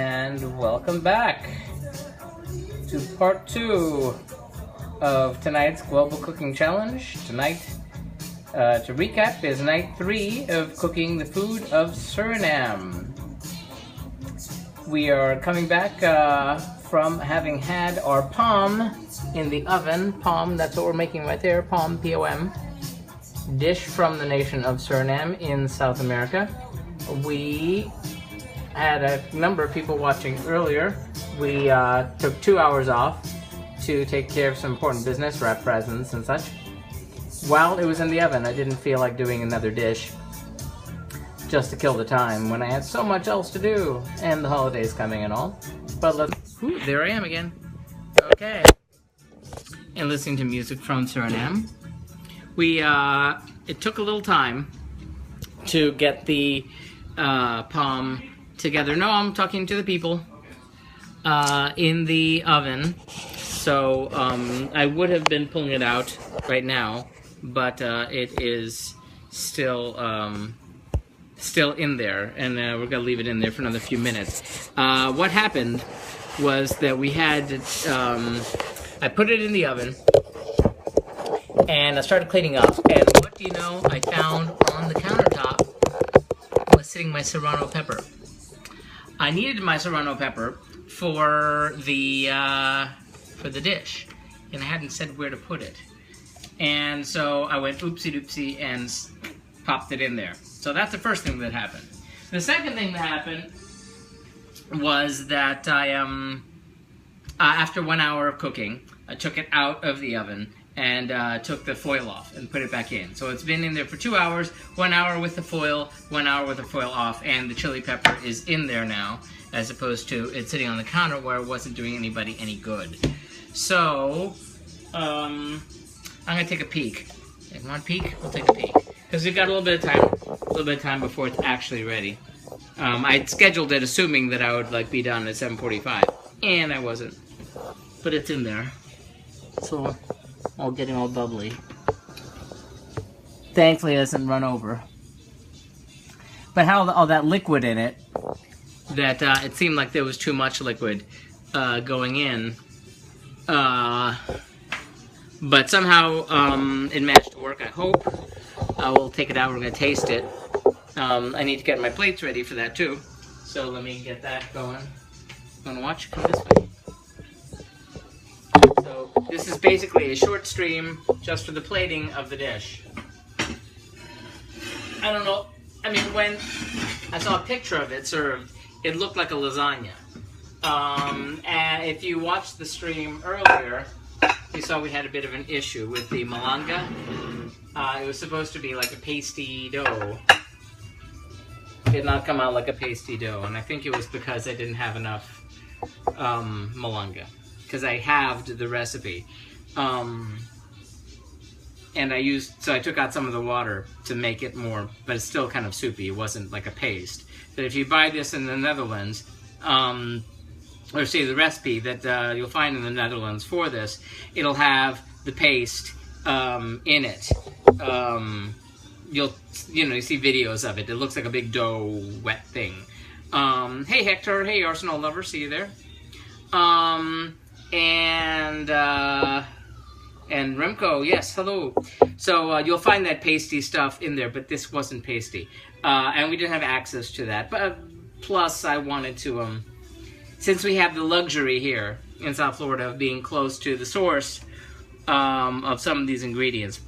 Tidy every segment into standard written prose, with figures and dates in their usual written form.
And welcome back to part 2 of tonight's Global Cooking Challenge. Tonight, to recap, is night 3 of cooking the food of Suriname. We are coming back from having had our palm in the oven. Palm, that's what we're making right there, palm, P-O-M. Dish from the nation of Suriname in South America. We had a number of people watching earlier. We took 2 hours off to take care of some important business, wrap presents and such. While it was in the oven, I didn't feel like doing another dish just to kill the time when I had so much else to do, and the holidays coming and all. But there I am again. Okay. And listening to music from Suriname. It took a little time to get the palm together. No, I'm talking to the people in the oven. So I would have been pulling it out right now, but it is still in there, and we're gonna leave it in there for another few minutes. What happened was that we had I put it in the oven and I started cleaning up, and what do you know I found on the countertop was sitting my serrano pepper. I needed my serrano pepper for the dish, and I hadn't said where to put it. And so I went oopsie doopsie and popped it in there. So that's the first thing that happened. The second thing that happened was that I, after 1 hour of cooking, I took it out of the oven and took the foil off and put it back in. So it's been in there for 2 hours, 1 hour with the foil, 1 hour with the foil off, and the chili pepper is in there now, as opposed to it sitting on the counter where it wasn't doing anybody any good. So, I'm gonna take a peek. You want a peek? We'll take a peek. Because we've got a little bit of time before it's actually ready. I'd scheduled it assuming that I would be done at 7:45, and I wasn't. But it's in there. So, all getting all bubbly. Thankfully, it doesn't run over. But all that liquid in it, that it seemed like there was too much liquid going in. But somehow it managed to work, I hope. We'll take it out, we're going to taste it. I need to get my plates ready for that too. So let me get that going. Want to watch? Come this way. So this is basically a short stream just for the plating of the dish. I don't know, I mean, when I saw a picture of it served, it looked like a lasagna. And if you watched the stream earlier, you saw we had a bit of an issue with the malanga. It was supposed to be like a pasty dough. It did not come out like a pasty dough, and I think it was because I didn't have enough malanga. Because I halved the recipe. And so I took out some of the water to make it more, but it's still kind of soupy. It wasn't like a paste. But if you buy this in the Netherlands, or see the recipe that you'll find in the Netherlands for this, it'll have the paste in it. You see videos of it. It looks like a big dough, wet thing. Hey Hector, hey Arsenal lover, see you there. And Remco, yes, hello. So you'll find that pasty stuff in there, but this wasn't pasty. And we didn't have access to that. But plus I wanted to, since we have the luxury here in South Florida of being close to the source of some of these ingredients,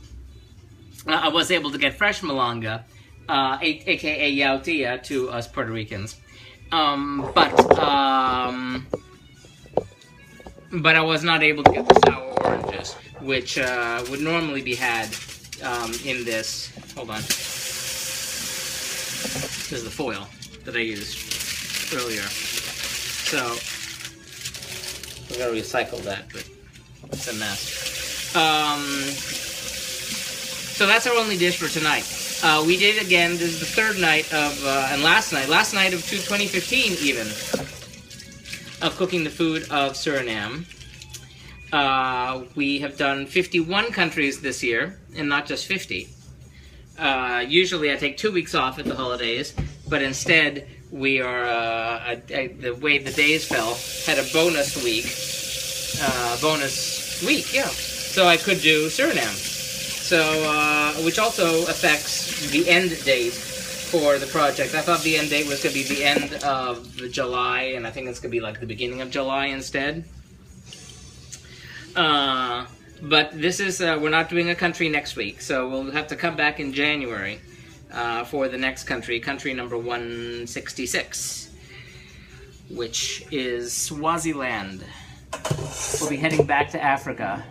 I was able to get fresh malanga, aka yautía to us Puerto Ricans. But I was not able to get the sour oranges, which would normally be had in this. Hold on. This is the foil that I used earlier. So, we're going to recycle that, but it's a mess. So that's our only dish for tonight. We did again, this is the third night of, and last night of 2015 even, of cooking the food of Suriname. We have done 51 countries this year, and not just 50. Usually I take 2 weeks off at the holidays, but instead we are, the way the days fell, had a bonus week, yeah. So I could do Suriname. So, which also affects the end date for the project. I thought the end date was going to be the end of July, and I think it's going to be like the beginning of July instead. But this is, we're not doing a country next week, so we'll have to come back in January for the next country number 166, which is Swaziland. We'll be heading back to Africa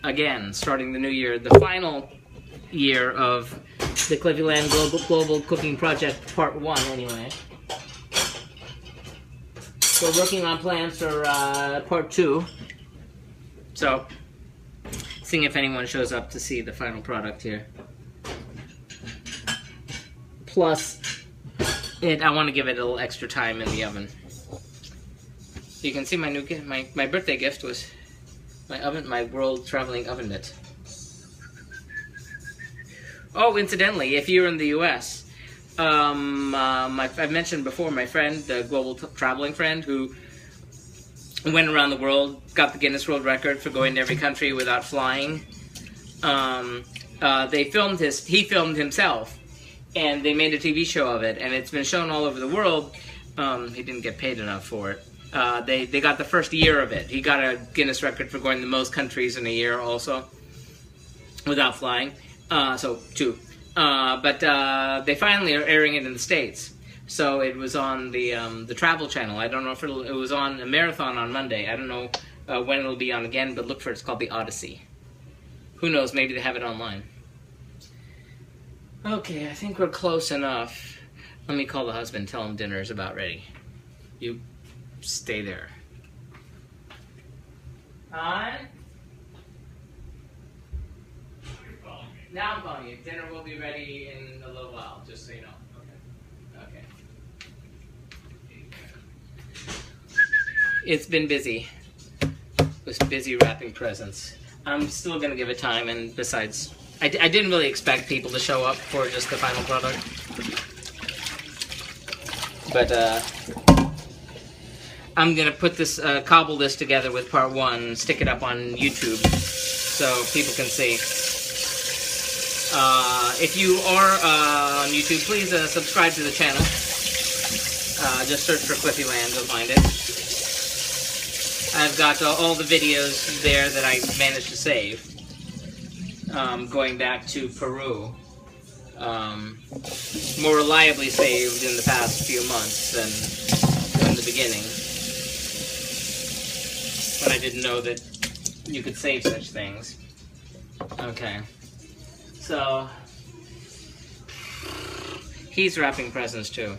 again, starting the new year, the final year of the Cliffyland Global Cooking Project Part 1 anyway. We're working on plans for Part 2. So, seeing if anyone shows up to see the final product here. Plus, I want to give it a little extra time in the oven. You can see my new gift, my birthday gift was my world traveling oven mitt. Oh, incidentally, if you're in the U.S., I've mentioned before my friend, the global traveling friend who went around the world, got the Guinness World Record for going to every country without flying. He filmed himself, and they made a TV show of it, and it's been shown all over the world. He didn't get paid enough for it. They got the first year of it. He got a Guinness record for going to most countries in a year also, without flying. So 2. But they finally are airing it in the States. So it was on the Travel Channel. I don't know if it was on a marathon on Monday. I don't know when it'll be on again, but look for it. It's called The Odyssey. Who knows? Maybe they have it online. Okay, I think we're close enough. Let me call the husband, tell him dinner is about ready. You stay there. Hi? Now I'm calling you. Dinner will be ready in a little while, just so you know. Okay. It's been busy. Was busy wrapping presents. I'm still going to give it time, and besides, I didn't really expect people to show up for just the final product. But, I'm going to put this, cobble this together with part 1, stick it up on YouTube, so people can see. If you are on YouTube, please subscribe to the channel. Just search for Cliffyland, you'll find it. I've got all the videos there that I managed to save, going back to Peru. More reliably saved in the past few months than in the beginning, when I didn't know that you could save such things. Okay. So, he's wrapping presents too.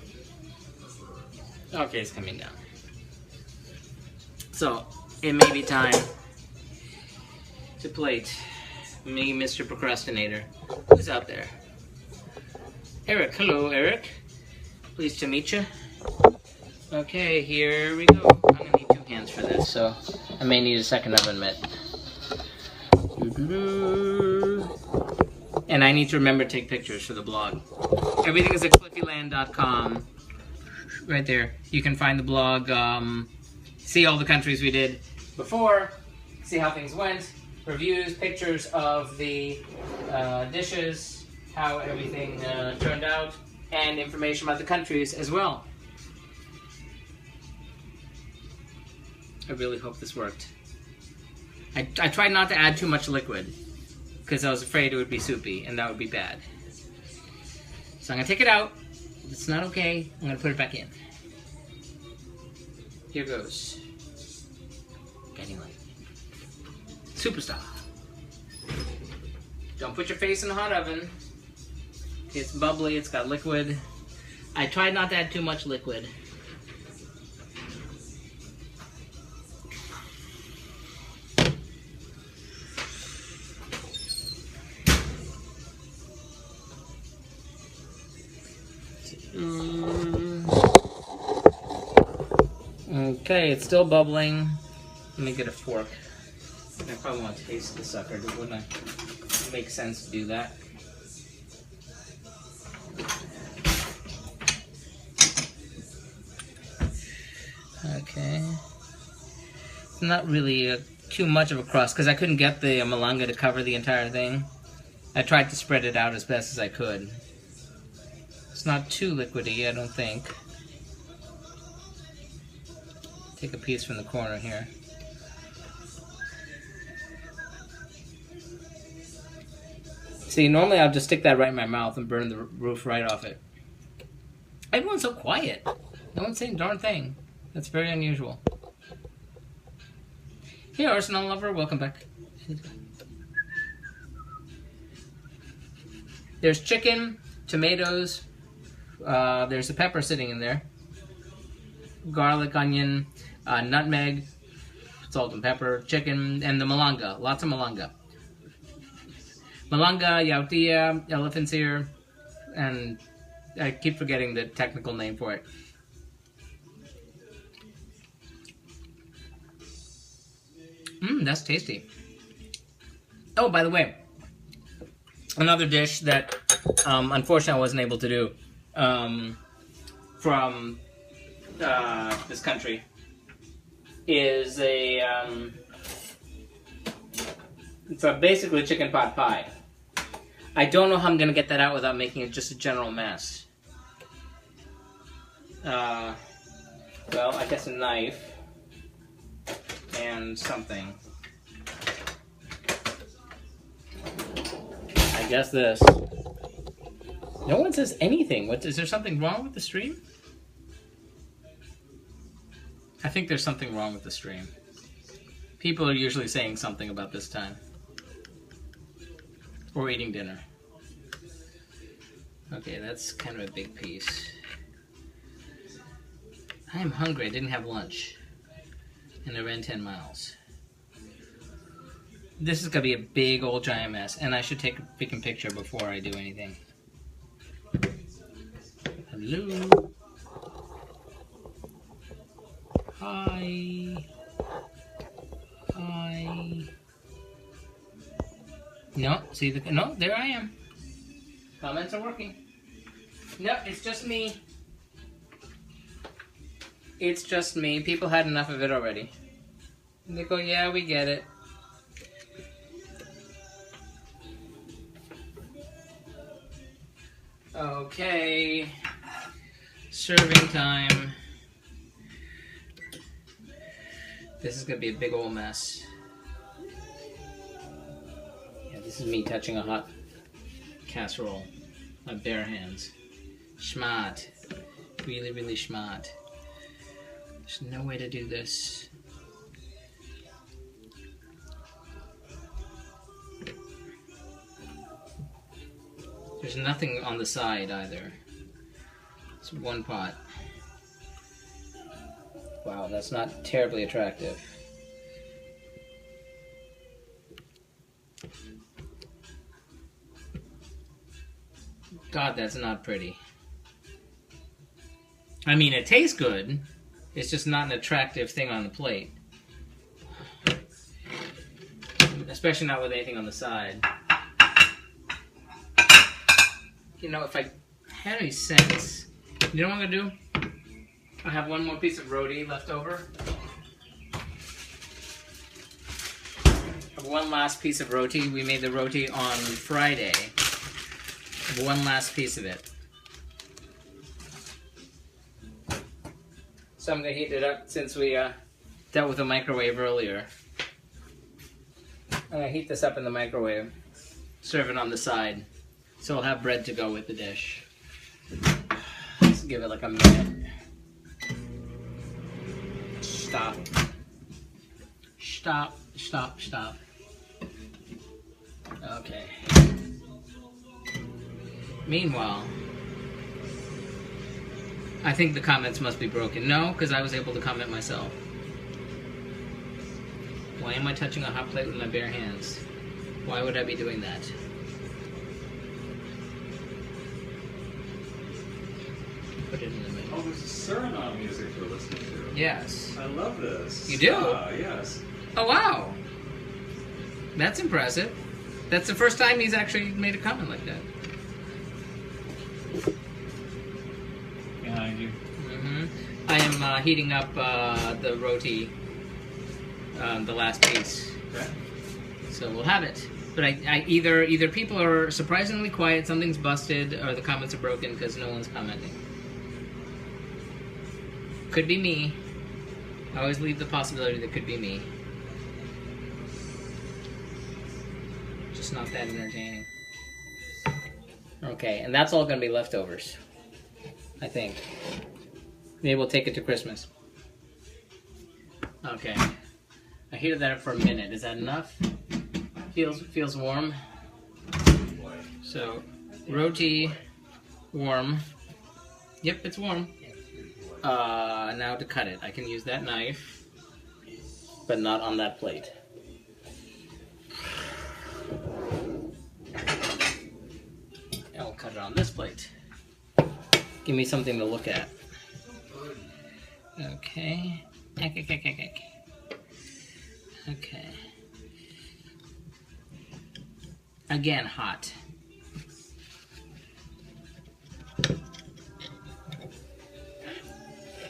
Okay, it's coming down. So, it may be time to plate me, Mr. Procrastinator. Who's out there? Eric. Hello, Eric. Pleased to meet you. Okay, here we go. I'm going to need 2 hands for this, so I may need a second oven mitt. And I need to remember to take pictures for the blog. Everything is at cliffyland.com. Right there. You can find the blog, see all the countries we did before, see how things went, reviews, pictures of the dishes, how everything turned out, and information about the countries as well. I really hope this worked. I tried not to add too much liquid, because I was afraid it would be soupy, and that would be bad. So I'm going to take it out. If it's not okay, I'm going to put it back in. Here goes. Getting light. Superstar. Don't put your face in the hot oven. It's bubbly, it's got liquid. I tried not to add too much liquid. Okay, it's still bubbling. Let me get a fork. I probably want to taste the sucker, wouldn't I? It makes sense to do that. Okay. It's not really too much of a crust because I couldn't get the malanga to cover the entire thing. I tried to spread it out as best as I could. It's not too liquidy, I don't think. Take a piece from the corner here. See, normally I'll just stick that right in my mouth and burn the roof right off it. Everyone's so quiet. No one's saying a darn thing. That's very unusual. Hey, Arsenal lover, welcome back. There's chicken, tomatoes, there's a pepper sitting in there, garlic, onion, nutmeg, salt and pepper, chicken, and the malanga. Lots of malanga. Malanga, yautía, elephant's ear, and I keep forgetting the technical name for it. That's tasty. Oh, by the way, another dish that unfortunately I wasn't able to do from this country is it's basically chicken pot pie. I don't know how I'm gonna get that out without making it just a general mess. Well, I guess a knife and something. I guess this. No one says anything. What, is there something wrong with the stream? I think there's something wrong with the stream. People are usually saying something about this time. Or eating dinner. Okay, that's kind of a big piece. I am hungry. I didn't have lunch. And I ran 10 miles. This is going to be a big old giant mess. And I should take a freaking picture before I do anything. Hello. Hi. Hi. No, see the no, there I am. Comments are working. No, it's just me. It's just me. People had enough of it already. And they go, yeah, we get it. Okay. Serving time. This is gonna be a big old mess. Yeah, this is me touching a hot casserole. My bare hands. Schmart. Really, really schmart. There's no way to do this. There's nothing on the side either. It's one pot. Wow, that's not terribly attractive. God, that's not pretty. I mean, it tastes good. It's just not an attractive thing on the plate. Especially not with anything on the side. You know, if I had any sense, you know what I'm gonna do? I have one more piece of roti left over. I have one last piece of roti. We made the roti on Friday. I have one last piece of it. So I'm gonna heat it up since we dealt with the microwave earlier. I'm gonna heat this up in the microwave. Serve it on the side. So we'll have bread to go with the dish. Let's give it like a minute. Stop. Stop, stop, stop. Okay. Meanwhile, I think the comments must be broken. No, because I was able to comment myself. Why am I touching a hot plate with my bare hands? Why would I be doing that? Put it in the middle. Oh, there's Suriname music we're listening to. Yes. I love this. You do? Yes. Oh, wow. That's impressive. That's the first time he's actually made a comment like that. Behind you. I am heating up the roti, the last piece. Okay. So we'll have it. But I either people are surprisingly quiet, something's busted, or the comments are broken because no one's commenting. Could be me. I always leave the possibility that could be me. Just not that entertaining. Okay, and that's all going to be leftovers, I think. Maybe we'll take it to Christmas. Okay. I heated that up for a minute. Is that enough? Feels warm. So, roti, warm. Yep, it's warm. Now to cut it. I can use that knife, but not on that plate. And we'll cut it on this plate. Give me something to look at. Okay. Okay. Again, hot.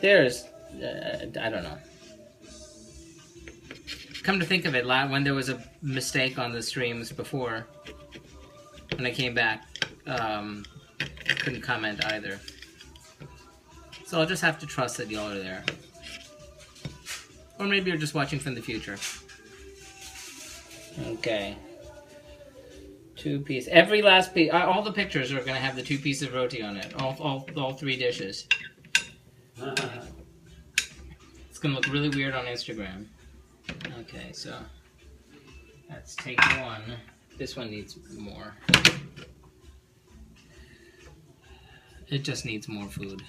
There's, I don't know. Come to think of it, when there was a mistake on the streams before, when I came back, I couldn't comment either. So I'll just have to trust that y'all are there. Or maybe you're just watching from the future. Okay. 2 pieces. Every last piece. All the pictures are going to have the 2 pieces of roti on it. All 3 dishes. It's going to look really weird on Instagram. Okay, so let's take one. This one needs more. It just needs more food.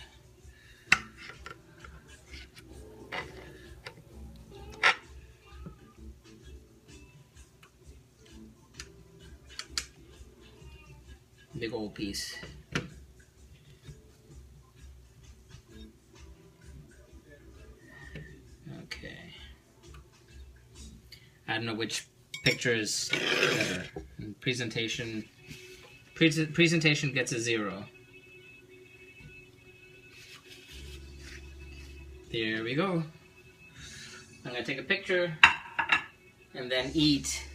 Big old piece. Okay. I don't know which picture is better. Presentation gets a 0. There we go. I'm gonna take a picture and then eat.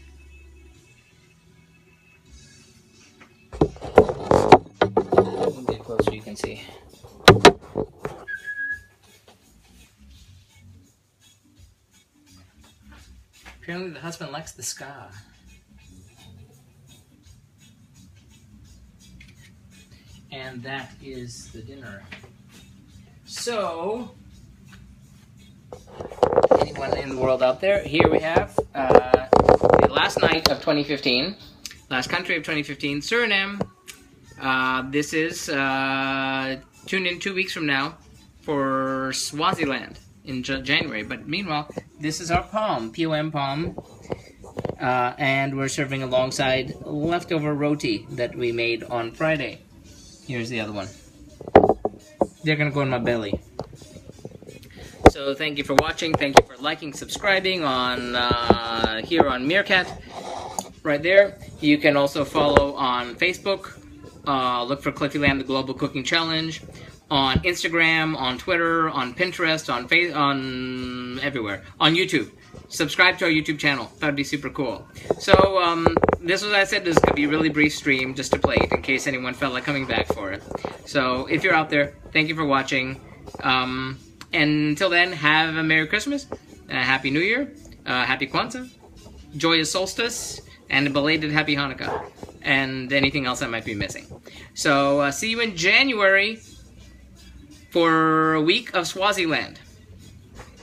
Get closer, you can see. Apparently the husband likes the ska. And that is the dinner. So, anyone in the world out there, here we have the last night of 2015, last country of 2015, Suriname. This is, tune in 2 weeks from now for Swaziland in January. But meanwhile, this is our POM, P-O-M POM. And we're serving alongside leftover roti that we made on Friday. Here's the other one. They're going to go in my belly. So thank you for watching. Thank you for liking, subscribing on here on Meerkat. Right there. You can also follow on Facebook. Look for Cliffyland, the Global Cooking Challenge. On Instagram, on Twitter, on Pinterest, on everywhere. On YouTube. Subscribe to our YouTube channel. That would be super cool. So, this was, I said, this is going to be a really brief stream just to play it in case anyone felt like coming back for it. So, if you're out there, thank you for watching. And until then, have a Merry Christmas, a Happy New Year, Happy Kwanzaa, Joyous Solstice, and a belated Happy Hanukkah, and anything else I might be missing. So, see you in January for a week of Swaziland.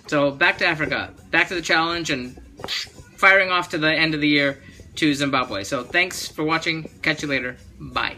So, back to Africa, back to the challenge, and firing off to the end of the year to Zimbabwe. So, thanks for watching. Catch you later. Bye.